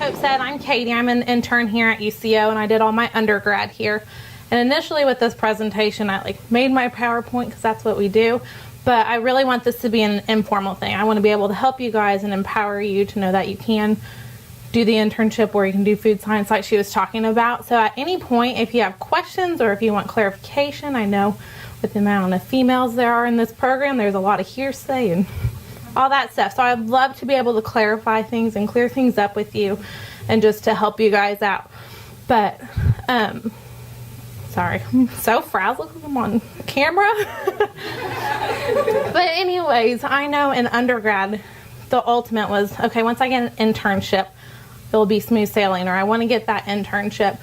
Hope said, I'm Katie. I'm an intern here at UCO, and I did all my undergrad here. And initially with this presentation, I made my PowerPoint because that's what we do. But I really want this to be an informal thing. I want to be able to help you guys and empower you to know that you can do the internship where you can do food science like she was talking about. So at any point, if you have questions or if you want clarification, I know with the amount of females there are in this program, there's a lot of hearsay and all that stuff. So I'd love to be able to clarify things and clear things up with you and just to help you guys out. But, sorry, I'm so frazzled because I'm on camera. But anyways, I know in undergrad, the ultimate was, okay, once I get an internship, it'll be smooth sailing, or I want to get that internship.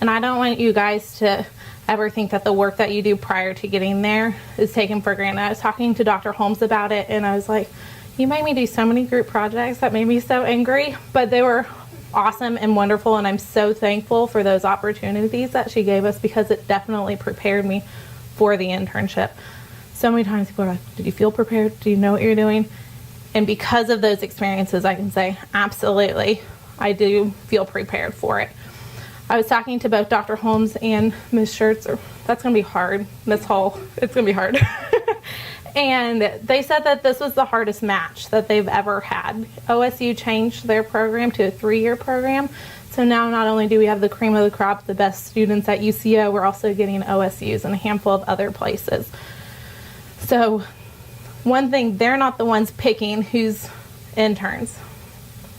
And I don't want you guys to ever think that the work that you do prior to getting there is taken for granted. I was talking to Dr. Holmes about it, and I was like, you made me do so many group projects that made me so angry, but they were awesome and wonderful, and I'm so thankful for those opportunities that she gave us because it definitely prepared me for the internship. So many times people are like, did you feel prepared? Do you know what you're doing? And because of those experiences, I can say, absolutely, I do feel prepared for it. I was talking to both Dr. Holmes and Ms. Schertz, that's going to be hard, Ms. Hall, it's going to be hard. And they said that this was the hardest match that they've ever had. OSU changed their program to a 3-year program. So now not only do we have the cream of the crop, the best students at UCO, we're also getting OSUs and a handful of other places. So one thing, they're not the ones picking who's interns.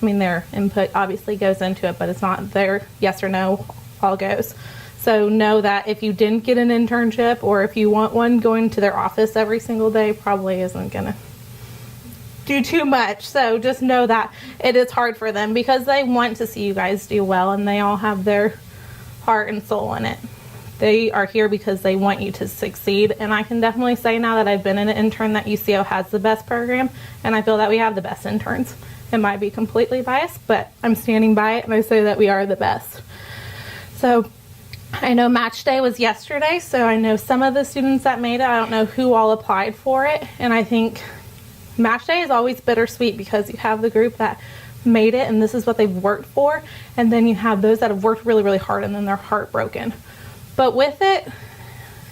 I mean, their input obviously goes into it, but it's not their yes or no all goes. So know that if you didn't get an internship or if you want one, going to their office every single day probably isn't going to do too much. So just know that it is hard for them because they want to see you guys do well and they all have their heart and soul in it. They are here because they want you to succeed. And I can definitely say now that I've been an intern that UCO has the best program, and I feel that we have the best interns. It might be completely biased, but I'm standing by it and I say that we are the best. So I know match day was yesterday, so I know some of the students that made it. I don't know who all applied for it, and I think match day is always bittersweet because you have the group that made it and this is what they've worked for, and then you have those that have worked really, really hard and then they're heartbroken. But with it,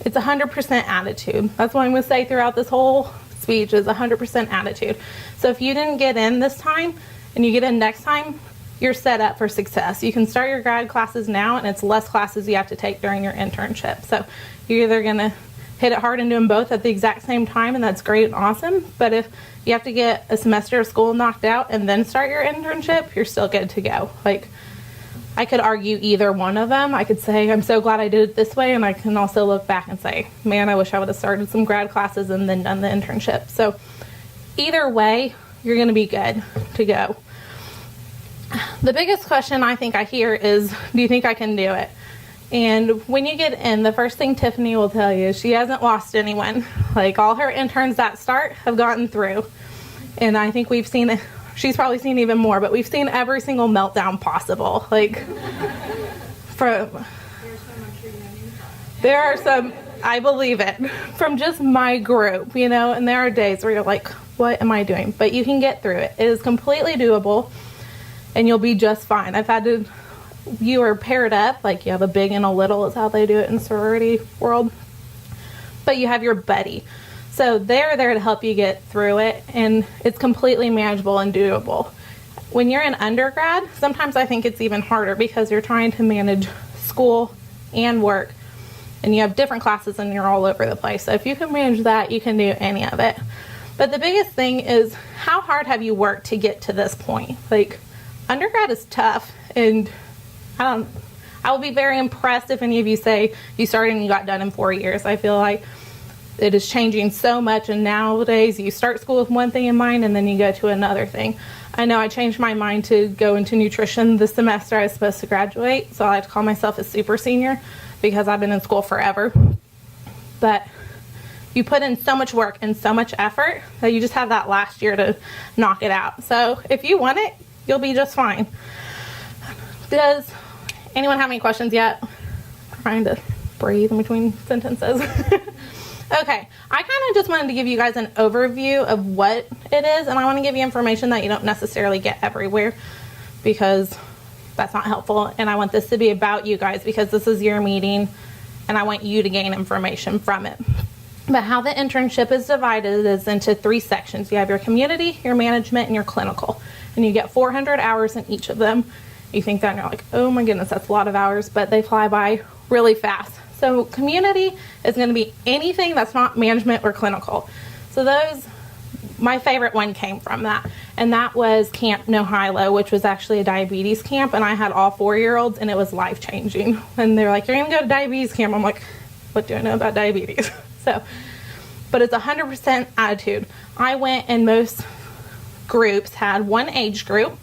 it's 100% attitude. That's what I'm going to say throughout this whole speech is 100% attitude. So if you didn't get in this time and you get in next time, you're set up for success. You can start your grad classes now and it's less classes you have to take during your internship. So you're either going to hit it hard and do them both at the exact same time, and that's great and awesome. But if you have to get a semester of school knocked out and then start your internship, you're still good to go. I could argue either one of them. I could say, I'm so glad I did it this way, and I can also look back and say, man, I wish I would have started some grad classes and then done the internship. So either way, you're going to be good to go. The biggest question I think I hear is, do you think I can do it? And when you get in, the first thing Tiffany will tell you is she hasn't lost anyone. All her interns that start have gotten through. And I think we've seen it. She's probably seen even more, but we've seen every single meltdown possible. There are some, I believe it, from just my group, and there are days where you're like, what am I doing? But you can get through it. It is completely doable, and you'll be just fine. You are paired up, you have a big and a little is how they do it in sorority world, but you have your buddy. So they're there to help you get through it, and it's completely manageable and doable. When you're in undergrad, sometimes I think it's even harder because you're trying to manage school and work, and you have different classes and you're all over the place. So if you can manage that, you can do any of it. But the biggest thing is, how hard have you worked to get to this point? Undergrad is tough, and I will be very impressed if any of you say you started and you got done in 4 years. I feel like it is changing so much, and nowadays you start school with one thing in mind and then you go to another thing. I know I changed my mind to go into nutrition this semester. I was supposed to graduate, so I like to call myself a super senior because I've been in school forever. But you put in so much work and so much effort that you just have that last year to knock it out. So if you want it, you'll be just fine. Does anyone have any questions yet? I'm trying to breathe in between sentences. Okay, I kind of just wanted to give you guys an overview of what it is, and I want to give you information that you don't necessarily get everywhere because That's not helpful. And I want this to be about you guys because this is your meeting and I want you to gain information from it. But how the internship is divided is into 3 sections. You have your community, your management, and your clinical. And you get 400 hours in each of them. You think that and you're like, oh my goodness, that's a lot of hours, but they fly by really fast. So community is going to be anything that's not management or clinical. So those, my favorite one came from that. And that was Camp No High-Low, which was actually a diabetes camp. And I had all 4-year-olds and it was life-changing. And they're like, you're going to go to diabetes camp. I'm like, what do I know about diabetes? So, but it's 100% attitude. I went and most groups had 1 age group,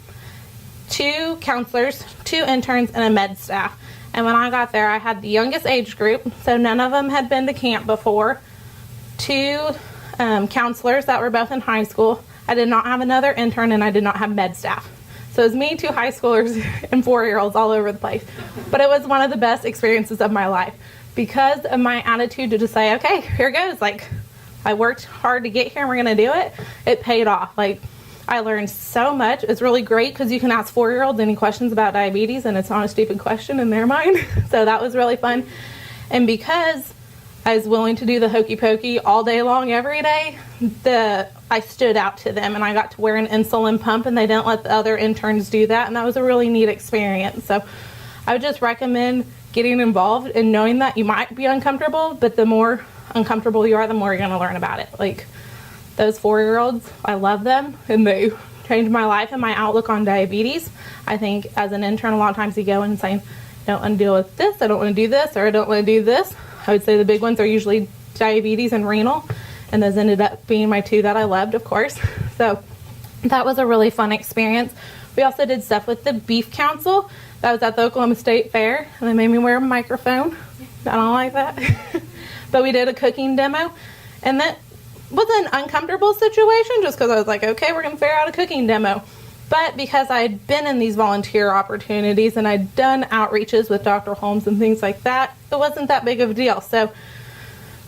2 counselors, 2 interns, and a med staff. And when I got there, I had the youngest age group, so none of them had been to camp before, 2 counselors that were both in high school. I did not have another intern, and I did not have med staff. So it was me, 2 high schoolers, and 4-year-olds all over the place. But it was one of the best experiences of my life because of my attitude to just say, okay, here goes. Like, I worked hard to get here, and we're going to do it. It paid off. Like, I learned so much. It's really great because you can ask 4-year-olds any questions about diabetes and it's not a stupid question in their mind. So that was really fun. And because I was willing to do the hokey pokey all day long every day, I stood out to them and I got to wear an insulin pump and they didn't let the other interns do that. And that was a really neat experience. So I would just recommend getting involved and knowing that you might be uncomfortable, but the more uncomfortable you are, the more you're going to learn about it. Like, those 4-year-olds, I love them, and they changed my life and my outlook on diabetes. I think as an intern, a lot of times you go in and say, I don't want to deal with this, I don't want to do this, or I don't want to do this. I would say the big ones are usually diabetes and renal, and those ended up being my 2 that I loved, of course. So that was a really fun experience. We also did stuff with the Beef Council. That was at the Oklahoma State Fair, and they made me wear a microphone. I don't like that. But we did a cooking demo, and that was an uncomfortable situation just because I was like, okay, we're going to figure out a cooking demo. But because I had been in these volunteer opportunities and I'd done outreaches with Dr. Holmes and things like that, it wasn't that big of a deal. So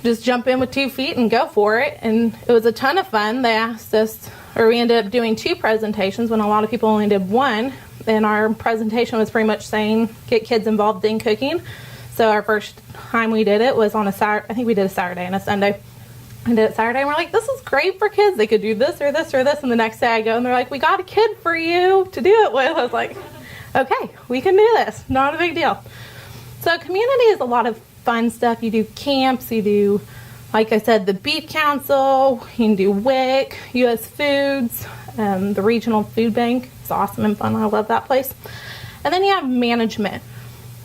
just jump in with 2 feet and go for it. And it was a ton of fun. They asked us, or we ended up doing 2 presentations when a lot of people only did 1. And our presentation was pretty much saying, get kids involved in cooking. So our first time we did it was on a Saturday. I think we did a Saturday and a Sunday. I did it Saturday and we're like, this is great for kids. They could do this or this or this. And the next day I go and they're like, we got a kid for you to do it with. I was like, okay, we can do this. Not a big deal. So community is a lot of fun stuff. You do camps, you do, like I said, the Beef Council, you can do WIC, US Foods, the Regional Food Bank. It's awesome and fun. I love that place. And then you have management.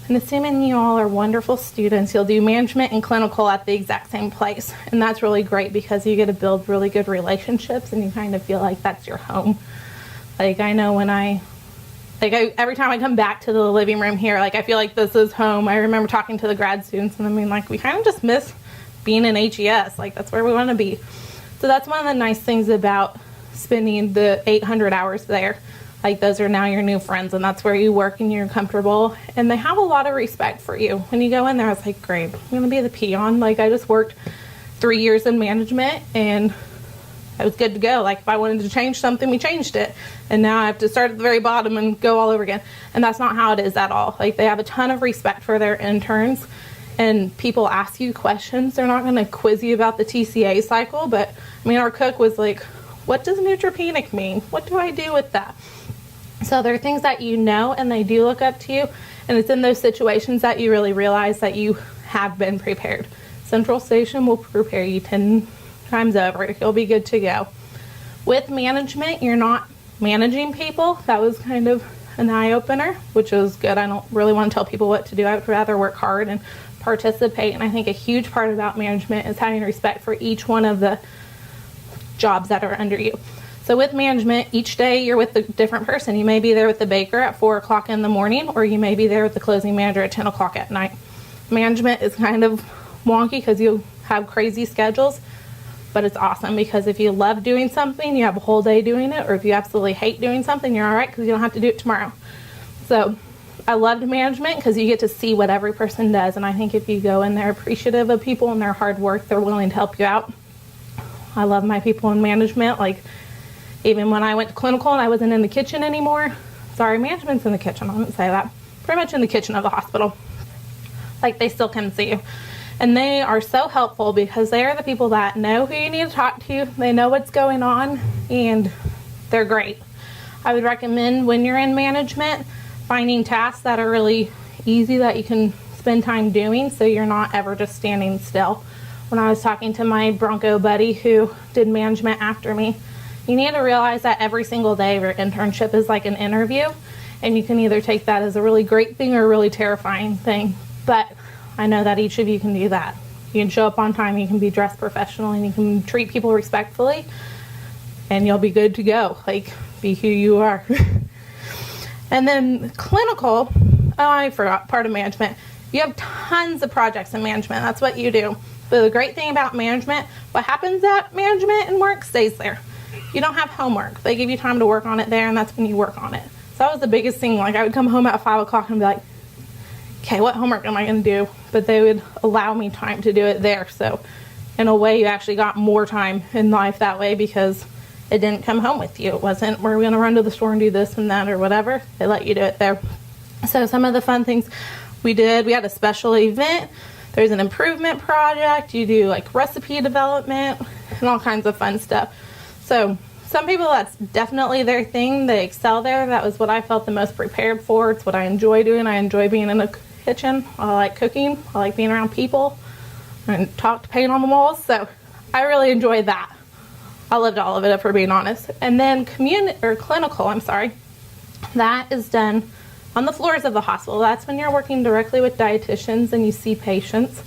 And assuming you all are wonderful students, you'll do management and clinical at the exact same place. And that's really great because you get to build really good relationships and you kind of feel like that's your home. Like, I know when every time I come back to the living room here, like, I feel like this is home. I remember talking to the grad students and I mean, like, we kind of just miss being in HES. Like, that's where we want to be. So that's one of the nice things about spending the 800 hours there. Like, those are now your new friends, and that's where you work and you're comfortable. And they have a lot of respect for you. When you go in there, I was like, great, I'm going to be the peon. Like, I just worked 3 years in management, and I was good to go. Like, if I wanted to change something, we changed it. And now I have to start at the very bottom and go all over again. And that's not how it is at all. Like, they have a ton of respect for their interns, and people ask you questions. They're not going to quiz you about the TCA cycle, but, I mean, our cook was like, what does neutropenic mean? What do I do with that? So there are things that you know and they do look up to you, and it's in those situations that you really realize that you have been prepared. Central Station will prepare you 10 times over. You'll be good to go. With management, you're not managing people. That was kind of an eye-opener, which was good. I don't really want to tell people what to do. I would rather work hard and participate, and I think a huge part about management is having respect for each one of the jobs that are under you. So with management, each day you're with a different person. You may be there with the baker at 4 o'clock in the morning, or you may be there with the closing manager at 10 o'clock at night. Management is kind of wonky because you have crazy schedules, but it's awesome because if you love doing something, you have a whole day doing it, or if you absolutely hate doing something, you're all right because you don't have to do it tomorrow. So I loved management because you get to see what every person does, and I think if you go in there appreciative of people and their hard work, they're willing to help you out. I love my people in management. Like, even when I went to clinical and I wasn't in the kitchen anymore, sorry, management's in the kitchen. I didn't say that. Pretty much in the kitchen of the hospital. Like, they still come see you. And they are so helpful because they are the people that know who you need to talk to. They know what's going on, and they're great. I would recommend when you're in management, finding tasks that are really easy that you can spend time doing so you're not ever just standing still. When I was talking to my Bronco buddy who did management after me, you need to realize that every single day of your internship is like an interview, and you can either take that as a really great thing or a really terrifying thing. But I know that each of you can do that. You can show up on time, you can be dressed professionally, and you can treat people respectfully, and you'll be good to go. Like, be who you are. And then clinical, oh, I forgot, part of management. You have tons of projects in management. That's what you do. But the great thing about management, what happens at management and work stays there. You don't have homework. They give you time to work on it there, and that's when you work on it. So that was the biggest thing. Like, I would come home at 5 o'clock and be like, okay, what homework am I going to do? But they would allow me time to do it there. So in a way, you actually got more time in life that way because it didn't come home with you. It wasn't, we're going to run to the store and do this and that or whatever. They let you do it there. So some of the fun things we did, we had a special event. There's an improvement project. You do like recipe development and all kinds of fun stuff. So some people, that's definitely their thing. They excel there. That was what I felt the most prepared for. It's what I enjoy doing. I enjoy being in a kitchen. I like cooking. I like being around people and talk to paint on the walls. So I really enjoyed that. I loved all of it, if we're being honest. And then clinical, that is done on the floors of the hospital. That's when you're working directly with dietitians and you see patients.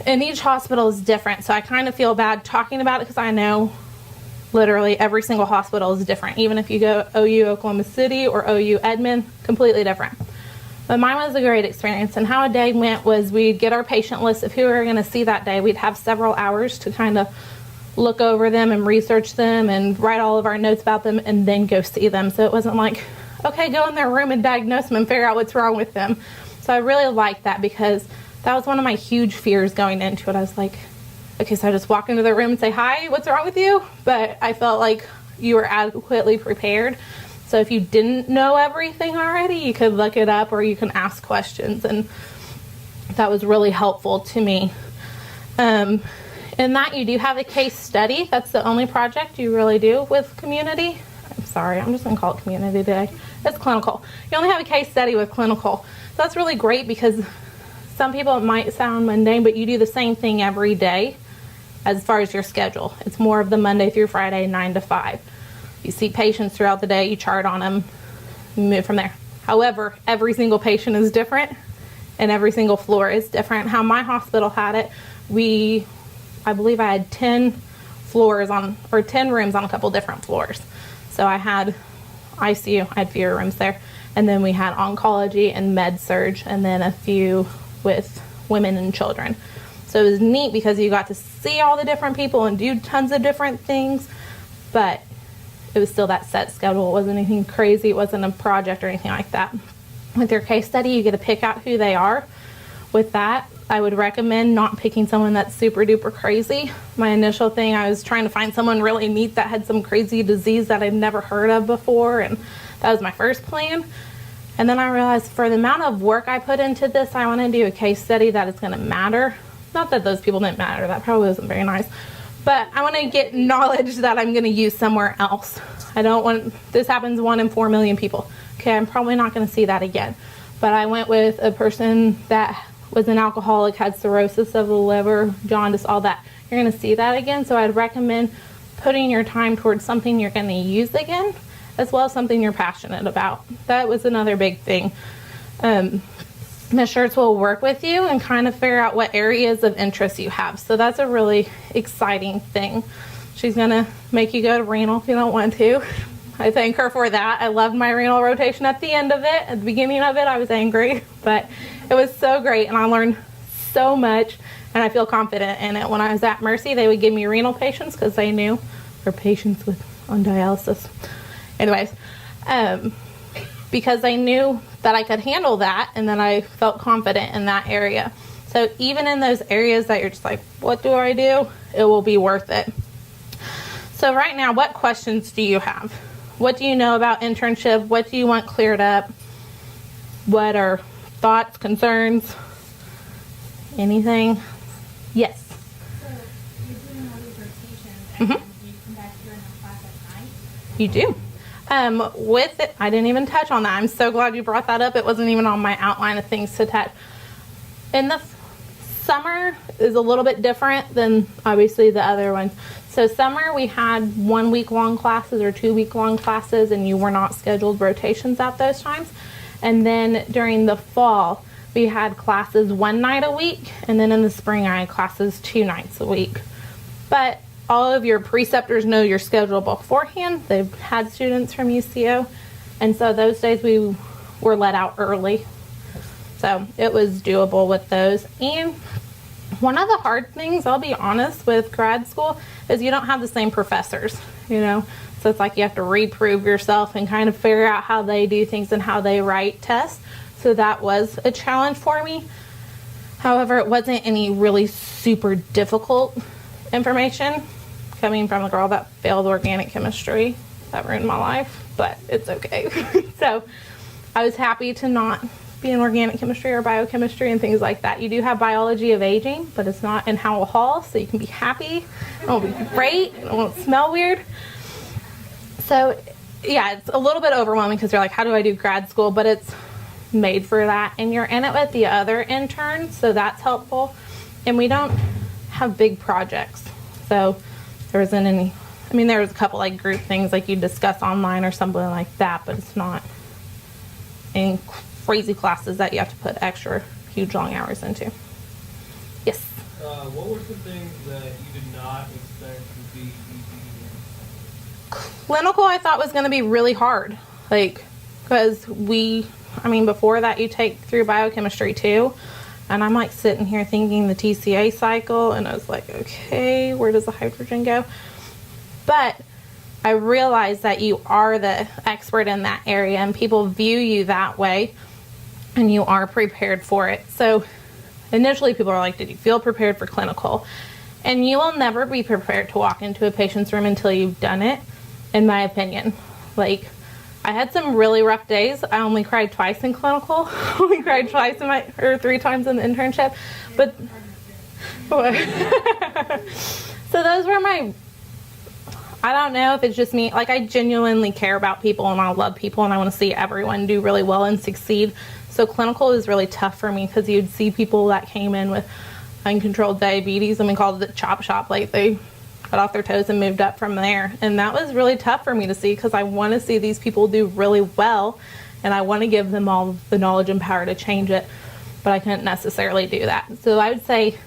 And each hospital is different. So I kind of feel bad talking about it because I know literally every single hospital is different. Even if you go OU Oklahoma City or OU Edmond, completely different. But mine was a great experience. And how a day went was we'd get our patient list of who we were going to see that day. We'd have several hours to kind of look over them and research them and write all of our notes about them and then go see them. So it wasn't like, okay, go in their room and diagnose them and figure out what's wrong with them. So I really liked that because that was one of my huge fears going into it. I was like, okay, so I just walk into their room and say, hi, what's wrong with you? But I felt like you were adequately prepared. So if you didn't know everything already, you could look it up or you can ask questions. And that was really helpful to me. In that you do have a case study. That's the only project you really do with community. I'm sorry, I'm just going to call it community today. It's clinical. You only have a case study with clinical. So that's really great because some people it might sound mundane, but you do the same thing every day as far as your schedule. It's more of the Monday through Friday, 9 to 5. You see patients throughout the day, you chart on them, you move from there. However, every single patient is different and every single floor is different. How my hospital had it, I believe I had 10 rooms on a couple different floors. So I had ICU, I had fewer rooms there. And then we had oncology and med surg, and then a few with women and children. So it was neat because you got to see all the different people and do tons of different things, but it was still that set schedule. It wasn't anything crazy. It wasn't a project or anything like that. With your case study, you get to pick out who they are. With that, I would recommend not picking someone that's super duper crazy. My initial thing, I was trying to find someone really neat that had some crazy disease that I'd never heard of before, and that was my first plan. And then I realized for the amount of work I put into this, I want to do a case study that is going to matter. Not that those people didn't matter, that probably wasn't very nice. But I want to get knowledge that I'm going to use somewhere else. I don't want, this happens 1 in 4 million people. Okay, I'm probably not going to see that again. But I went with a person that was an alcoholic, had cirrhosis of the liver, jaundice, all that. You're going to see that again. So I'd recommend putting your time towards something you're going to use again, as well as something you're passionate about. That was another big thing. Ms. Schertz will work with you and kind of figure out what areas of interest you have. So that's a really exciting thing. She's going to make you go to renal if you don't want to. I thank her for that. I loved my renal rotation at the end of it. At the beginning of it, I was angry, but it was so great, and I learned so much, and I feel confident in it. When I was at Mercy, they would give me renal patients because they knew, or patients on dialysis. Anyways, because I knew that I could handle that, and then I felt confident in that area. So even in those areas that you're just like, what do I do? It will be worth it. So right now, what questions do you have? what do you know about internship? What do you want cleared up? What are thoughts, concerns, anything? Yes. So you're doing all these rotations, and you come back here in the class at night? You do. With it, I didn't even touch on that. I'm so glad you brought that up. It wasn't even on my outline of things to touch. In the summer is a little bit different than obviously the other ones. So summer we had 1 week long classes or 2 week long classes, and you were not scheduled rotations at those times. And then during the fall we had classes 1 night a week, and then in the spring I had classes 2 nights a week. But all of your preceptors know your schedule beforehand. They've had students from UCO, and so those days we were let out early. So it was doable with those. And one of the hard things, I'll be honest, with grad school is you don't have the same professors, you know. So it's like you have to reprove yourself and kind of figure out how they do things and how they write tests. So that was a challenge for me. However, it wasn't any really super difficult information coming from a girl that failed organic chemistry. That ruined my life, but it's okay. So I was happy to not be in organic chemistry or biochemistry and things like that. You do have biology of aging, but it's not in Howell Hall, so you can be happy. It won't be great. It won't smell weird. So yeah, it's a little bit overwhelming because you're like, how do I do grad school? But it's made for that, and you're in it with the other interns, so that's helpful. And we don't have big projects, so there isn't any. I mean, there was a couple like group things like you discuss online or something like that, but it's not any crazy classes that you have to put extra huge long hours into. Yes. What were some things that you did not expect to be easy? Clinical I thought was going to be really hard, like, because before that you take through biochemistry too, and I'm like sitting here thinking the TCA cycle, and I was like, okay, where does the hydrogen go? But I realized that you are the expert in that area, and people view you that way, and you are prepared for it. So initially people are like, did you feel prepared for clinical? And you will never be prepared to walk into a patient's room until you've done it, in my opinion. Like, I had some really rough days. I only cried twice in clinical. I only cried twice or 3 times in the internship. But so those were I don't know if it's just me. Like, I genuinely care about people, and I love people, and I want to see everyone do really well and succeed. So clinical is really tough for me because you'd see people that came in with uncontrolled diabetes, and we called it the chop shop. Like, they got off their toes and moved up from there. And that was really tough for me to see because I want to see these people do really well, and I want to give them all the knowledge and power to change it, but I couldn't necessarily do that. So I would say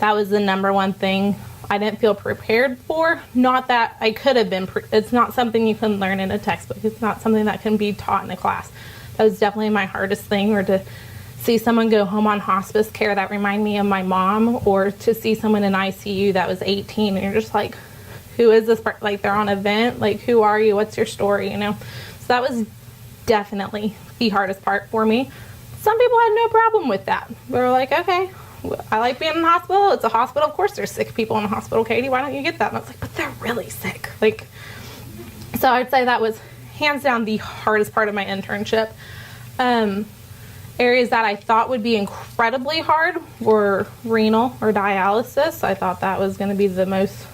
that was the number one thing I didn't feel prepared for. Not that I could have been. It's not something you can learn in a textbook. It's not something that can be taught in a class. That was definitely my hardest thing, or to see someone go home on hospice care that remind me of my mom, or to see someone in ICU that was 18 and you're just like, who is this person? Like, they're on a vent, like, who are you, what's your story, you know? So that was definitely the hardest part for me. Some people had no problem with that. They were like, okay, I like being in the hospital. It's a hospital. Of course there's sick people in the hospital, Katie. Why don't you get that? And I was like, but they're really sick. Like, so I'd say that was hands down the hardest part of my internship. Areas that I thought would be incredibly hard were renal or dialysis. I thought that was going to be the most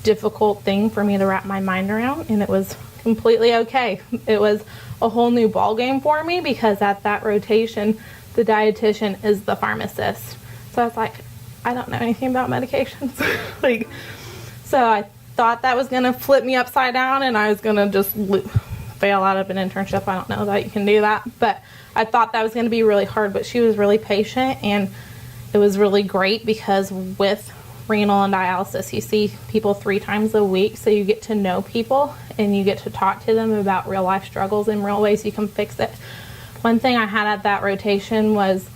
difficult thing for me to wrap my mind around, and it was completely okay. It was a whole new ball game for me because at that rotation, the dietitian is the pharmacist. So I was like, I don't know anything about medications. So I thought that was going to flip me upside down, and I was going to just fail out of an internship. I don't know that you can do that, but I thought that was going to be really hard. But she was really patient, and it was really great because with renal and dialysis, you see people 3 times a week, so you get to know people and you get to talk to them about real life struggles and real ways you can fix it. One thing I had at that rotation was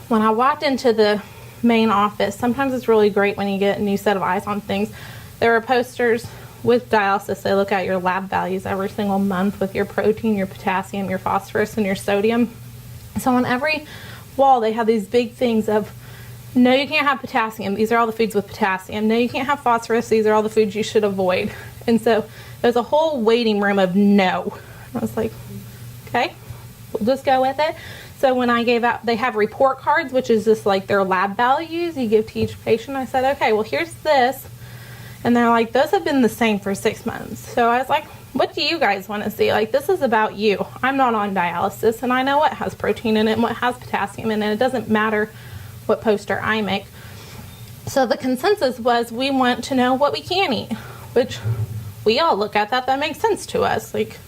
when I walked into the main office, sometimes it's really great when you get a new set of eyes on things. There are posters with dialysis. They look at your lab values every single month with your protein, your potassium, your phosphorus, and your sodium. So on every wall, they have these big things of, no, you can't have potassium. These are all the foods with potassium. No, you can't have phosphorus. These are all the foods you should avoid. And so there's a whole waiting room of no. I was like, okay, we'll just go with it. So when I gave out, they have report cards, which is just like their lab values you give to each patient. I said, okay, well, here's this. And they're like, those have been the same for 6 months. So I was like, what do you guys want to see? Like, this is about you. I'm not on dialysis, and I know what has protein in it and what has potassium in it. It doesn't matter what poster I make. So the consensus was we want to know what we can eat, which we all look at that makes sense to us. Like,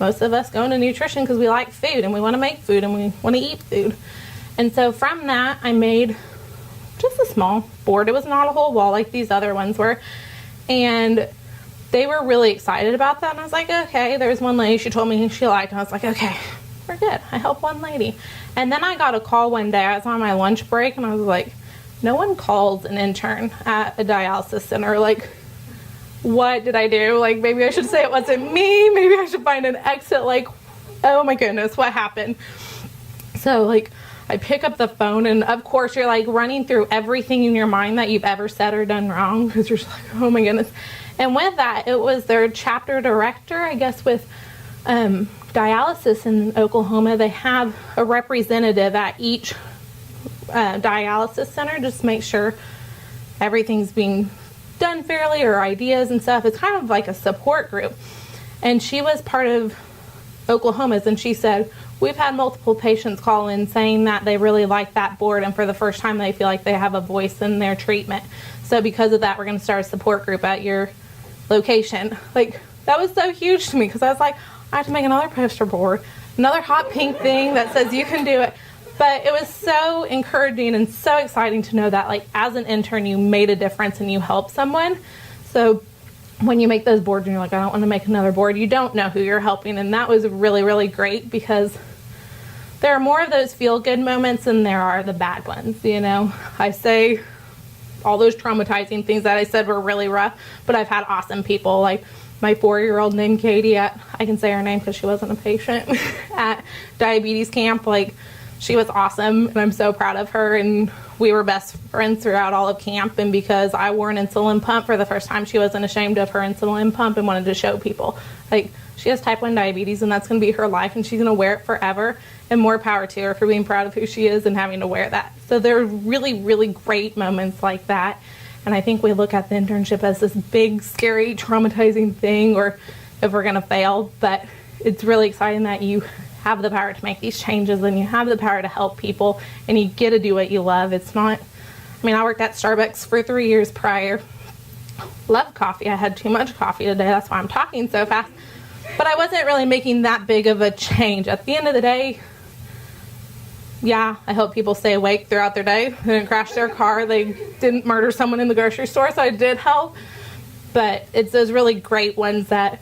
most of us go into nutrition because we like food and we want to make food and we want to eat food. And so from that, I made just a small board. It was not a whole wall like these other ones were. And they were really excited about that. And I was like, okay, there's one lady, she told me she liked it. I was like, okay, we're good. I helped one lady. And then I got a call one day. I was on my lunch break and I was like, no one calls an intern at a dialysis center. Like, what did I do? Like, maybe I should say it wasn't me. Maybe I should find an exit. Like, oh my goodness, what happened? So, like, I pick up the phone, and of course, you're like running through everything in your mind that you've ever said or done wrong because you're just like, oh my goodness. And with that, it was their chapter director, I guess, with dialysis in Oklahoma. They have a representative at each dialysis center just to make sure everything's being done fairly, or ideas and stuff. It's kind of like a support group. And she was part of Oklahoma's, and she said, we've had multiple patients call in saying that they really like that board, and for the first time they feel like they have a voice in their treatment. So because of that, we're going to start a support group at your location. Like, that was so huge to me because I was like, I have to make another poster board, another hot pink thing that says you can do it. But it was so encouraging and so exciting to know that, like, as an intern, you made a difference and you helped someone. So when you make those boards and you're like, I don't want to make another board, you don't know who you're helping. And that was really, really great because there are more of those feel-good moments than there are the bad ones, you know. I say all those traumatizing things that I said were really rough, but I've had awesome people, like my 4-year-old named Katie at, I can say her name because she wasn't a patient, at diabetes camp. Like, she was awesome, and I'm so proud of her, and we were best friends throughout all of camp. And because I wore an insulin pump for the first time, she wasn't ashamed of her insulin pump and wanted to show people. Like, she has type 1 diabetes, and that's going to be her life, and she's going to wear it forever, and more power to her for being proud of who she is and having to wear that. So there are really, really great moments like that. And I think we look at the internship as this big, scary, traumatizing thing, or if we're going to fail. But it's really exciting that you have the power to make these changes, and you have the power to help people, and you get to do what you love. It's not, I mean, I worked at Starbucks for 3 years prior. Love coffee. I had too much coffee today. That's why I'm talking so fast. But I wasn't really making that big of a change. At the end of the day, yeah, I help people stay awake throughout their day. They didn't crash their car. They didn't murder someone in the grocery store, so I did help. But it's those really great ones that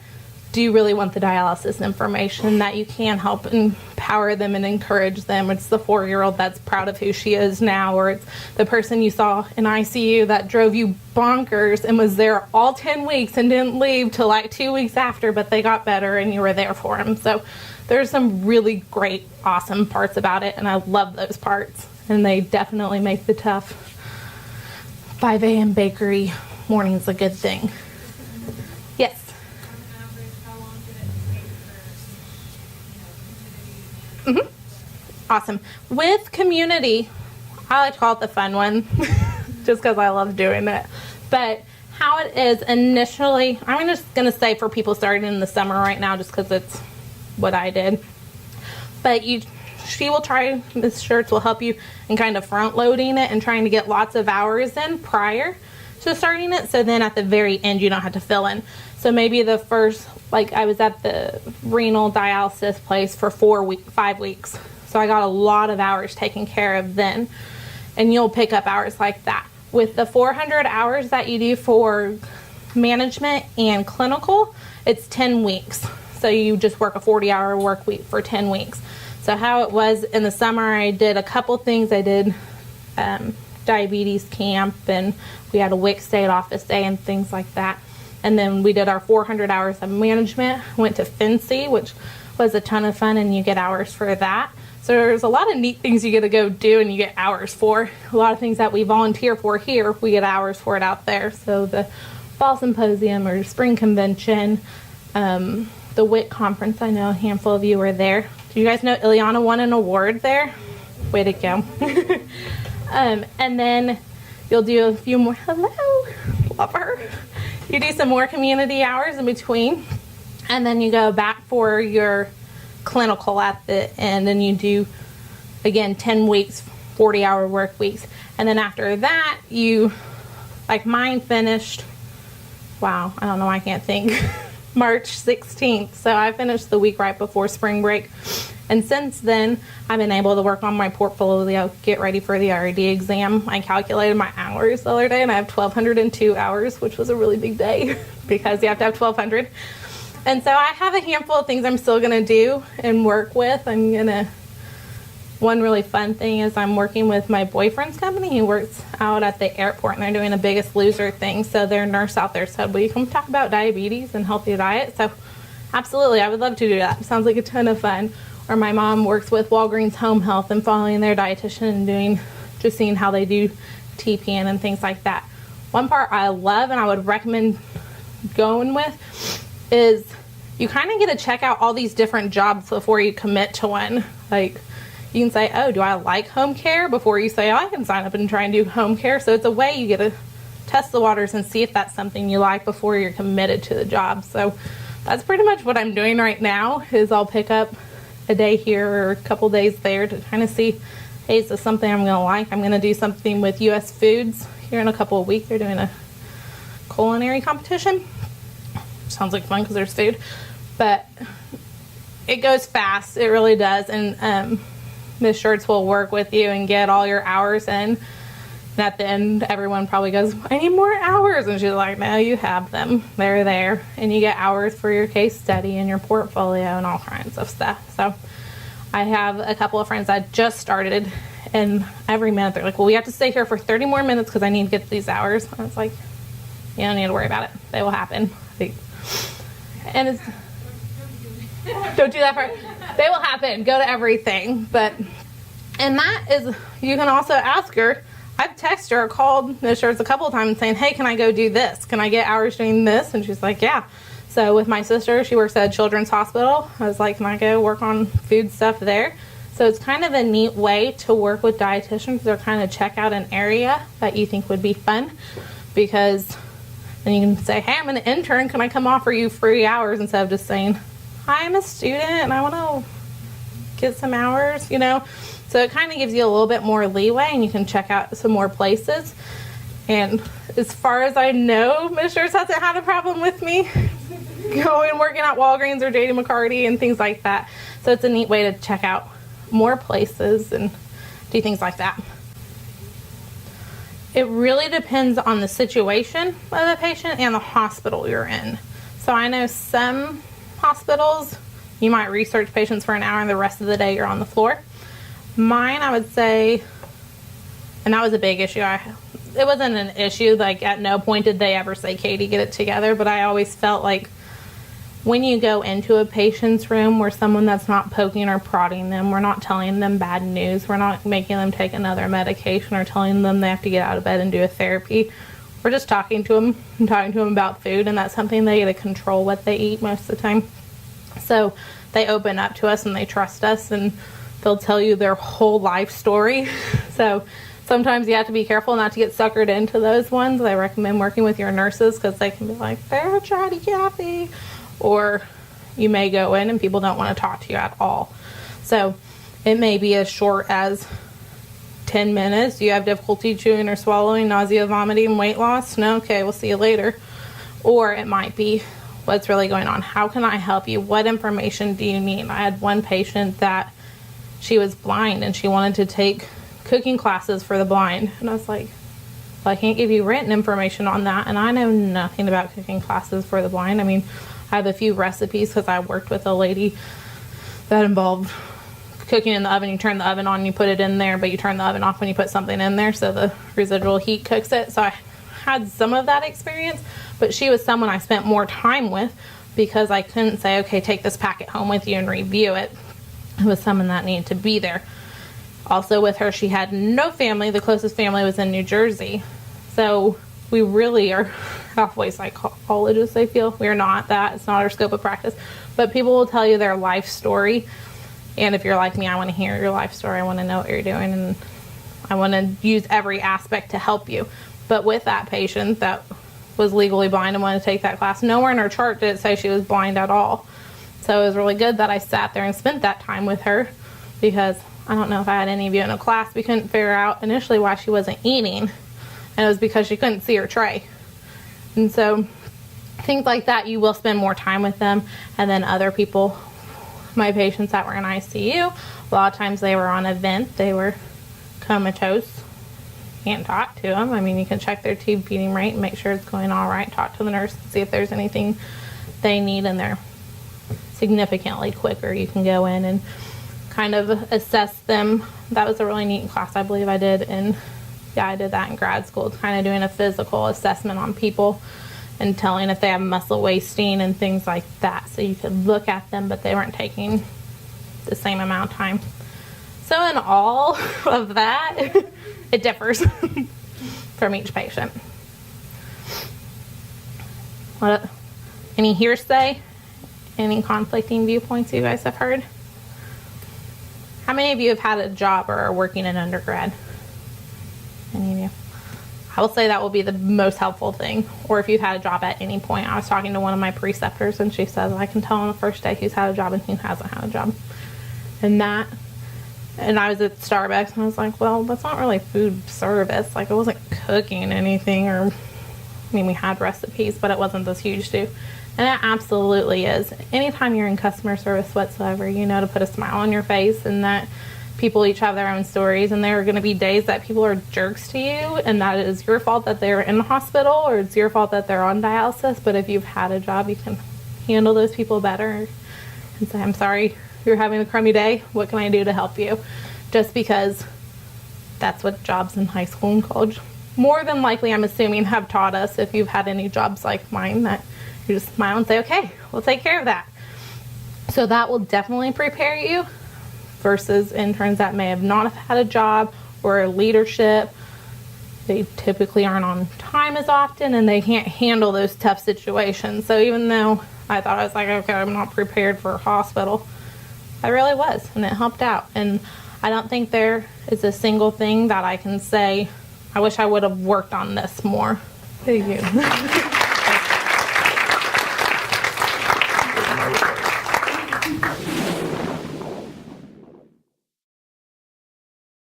do really want the dialysis information, that you can help empower them and encourage them. It's the 4-year-old that's proud of who she is now, or it's the person you saw in ICU that drove you bonkers and was there all 10 weeks and didn't leave till like 2 weeks after, but they got better and you were there for them. So there's some really great, awesome parts about it, and I love those parts. And they definitely make the tough 5 a.m. bakery mornings a good thing. Yes. Awesome. With community, I like to call it the fun one just because I love doing it. But how it is initially, I'm just going to say for people starting in the summer right now just because it's what I did. But she will try, Ms. Schertz will help you in kind of front loading it and trying to get lots of hours in prior to starting it. So then at the very end, you don't have to fill in. So maybe the first, like I was at the renal dialysis place for 5 weeks. So I got a lot of hours taken care of then. And you'll pick up hours like that. With the 400 hours that you do for management and clinical, it's 10 weeks. So you just work a 40-hour work week for 10 weeks. So how it was in the summer, I did a couple things. I did diabetes camp, and we had a WIC state office day and things like that. And then we did our 400 hours of management. Went to FNC, which was a ton of fun, and you get hours for that. So there's a lot of neat things you get to go do and you get hours for. A lot of things that we volunteer for here, we get hours for it out there. So the fall symposium or spring convention. The WIC conference, I know a handful of you were there. Do you guys know Ileana won an award there? Way to go. And then you'll do a few more, hello, love her. You do some more community hours in between, and then you go back for your clinical at the end, and you do, again, 10 weeks, 40-hour work weeks. And then after that, you, like mine finished, wow, I don't know, I can't think, March 16th. So I finished the week right before spring break. And since then, I've been able to work on my portfolio, get ready for the RD exam. I calculated my hours the other day, and I have 1,202 hours, which was a really big day because you have to have 1,200. And so I have a handful of things I'm still going to do and work with. One really fun thing is I'm working with my boyfriend's company. He works out at the airport, and they're doing a Biggest Loser thing. So their nurse out there said, will you come talk about diabetes and healthy diet? So absolutely, I would love to do that. Sounds like a ton of fun. Or my mom works with Walgreens Home Health and following their dietitian and just seeing how they do TPN and things like that. One part I love and I would recommend going with is you kind of get to check out all these different jobs before you commit to one. Like, you can say, oh, do I like home care? Before you say, oh, I can sign up and try and do home care. So it's a way you get to test the waters and see if that's something you like before you're committed to the job. So that's pretty much what I'm doing right now is I'll pick up a day here or a couple days there to kind of see, hey, is this something I'm going to like? I'm going to do something with US Foods here in a couple of weeks. They're doing a culinary competition. Sounds like fun because there's food. But it goes fast. It really does. And Ms. Shirts will work with you and get all your hours in. And at the end, everyone probably goes, I need more hours. And she's like, no, you have them. They're there. And you get hours for your case study and your portfolio and all kinds of stuff. So I have a couple of friends that just started. And every minute they're like, well, we have to stay here for 30 more minutes because I need to get these hours. And it's like, you don't need to worry about it. They will happen. And it's, don't do that part. They will happen. Go to everything. And that is, you can also ask her. I've texted her or called Ms. Shirts a couple of times saying, hey, can I go do this? Can I get hours doing this? And she's like, yeah. So with my sister, she works at a children's hospital. I was like, can I go work on food stuff there? So it's kind of a neat way to work with dietitians or kind of check out an area that you think would be fun, because then you can say, hey, I'm an intern. Can I come offer you free hours instead of just saying, I'm a student and I want to get some hours, you know? So it kind of gives you a little bit more leeway, and you can check out some more places. And as far as I know, Ms. Shirts hasn't had a problem with me going working at Walgreens or J.D. McCarty and things like that. So it's a neat way to check out more places and do things like that. It really depends on the situation of the patient and the hospital you're in. So I know some hospitals, you might research patients for an hour and the rest of the day you're on the floor. Mine, I would say, and that was a big issue. It wasn't an issue. Like, at no point did they ever say, Katie, get it together. But I always felt like when you go into a patient's room where someone that's not poking or prodding them, we're not telling them bad news, we're not making them take another medication or telling them they have to get out of bed and do a therapy. We're just talking to them and talking to them about food, and that's something they get to control what they eat most of the time. So they open up to us and they trust us, and they'll tell you their whole life story. So sometimes you have to be careful not to get suckered into those ones. I recommend working with your nurses because they can be like, they're chatty Kathy. Or you may go in and people don't want to talk to you at all. So it may be as short as 10 minutes. Do you have difficulty chewing or swallowing, nausea, vomiting, weight loss? No? Okay, we'll see you later. Or it might be, what's really going on? How can I help you? What information do you need? I had one patient that she was blind and she wanted to take cooking classes for the blind. And I was like, well, I can't give you written information on that. And I know nothing about cooking classes for the blind. I mean, I have a few recipes because I worked with a lady that involved cooking in the oven. You turn the oven on and you put it in there, but you turn the oven off when you put something in there so the residual heat cooks it. So I had some of that experience, but she was someone I spent more time with because I couldn't say, okay, take this packet home with you and review it. It was someone that needed to be there. Also with her, she had no family. The closest family was in New Jersey. So we really are halfway psychologists, I feel. We are not that. It's not our scope of practice. But people will tell you their life story. And if you're like me, I want to hear your life story. I want to know what you're doing. And I want to use every aspect to help you. But with that patient that was legally blind and wanted to take that class, nowhere in her chart did it say she was blind at all. So it was really good that I sat there and spent that time with her, because I don't know if I had any of you in a class, we couldn't figure out initially why she wasn't eating. And it was because she couldn't see her tray. And so things like that, you will spend more time with them. And then other people, my patients that were in ICU, a lot of times they were on a vent, they were comatose. Can't talk to them. I mean, you can check their tube feeding rate and make sure it's going all right. Talk to the nurse and see if there's anything they need, and they're significantly quicker. You can go in and kind of assess them. That was a really neat class I believe I did, and yeah, I did that in grad school. It's kind of doing a physical assessment on people and telling if they have muscle wasting and things like that. So you could look at them, but they weren't taking the same amount of time. So in all of that, it differs from each patient. Any hearsay? Any conflicting viewpoints you guys have heard? How many of you have had a job or are working in undergrad? Any of you? I will say that will be the most helpful thing. Or if you've had a job at any point. I was talking to one of my preceptors and she says, I can tell on the first day who's had a job and who hasn't had a job. And I was at Starbucks and I was like, well, that's not really food service. Like, I wasn't cooking anything, or, I mean, we had recipes, but it wasn't this huge too. And it absolutely is. Anytime you're in customer service whatsoever, you know to put a smile on your face, and that people each have their own stories, and there are going to be days that people are jerks to you, and that is your fault that they're in the hospital, or it's your fault that they're on dialysis. But if you've had a job, you can handle those people better and say, I'm sorry you're having a crummy day. What can I do to help you? Just because that's what jobs in high school and college, more than likely, I'm assuming, have taught us. If you've had any jobs like mine, that you just smile and say, okay, we'll take care of that. So that will definitely prepare you versus interns that may have not had a job or leadership. They typically aren't on time as often, and they can't handle those tough situations. So even though I thought, I was like, okay, I'm not prepared for a hospital, I really was, and it helped out. And I don't think there is a single thing that I can say, I wish I would have worked on this more. Thank you.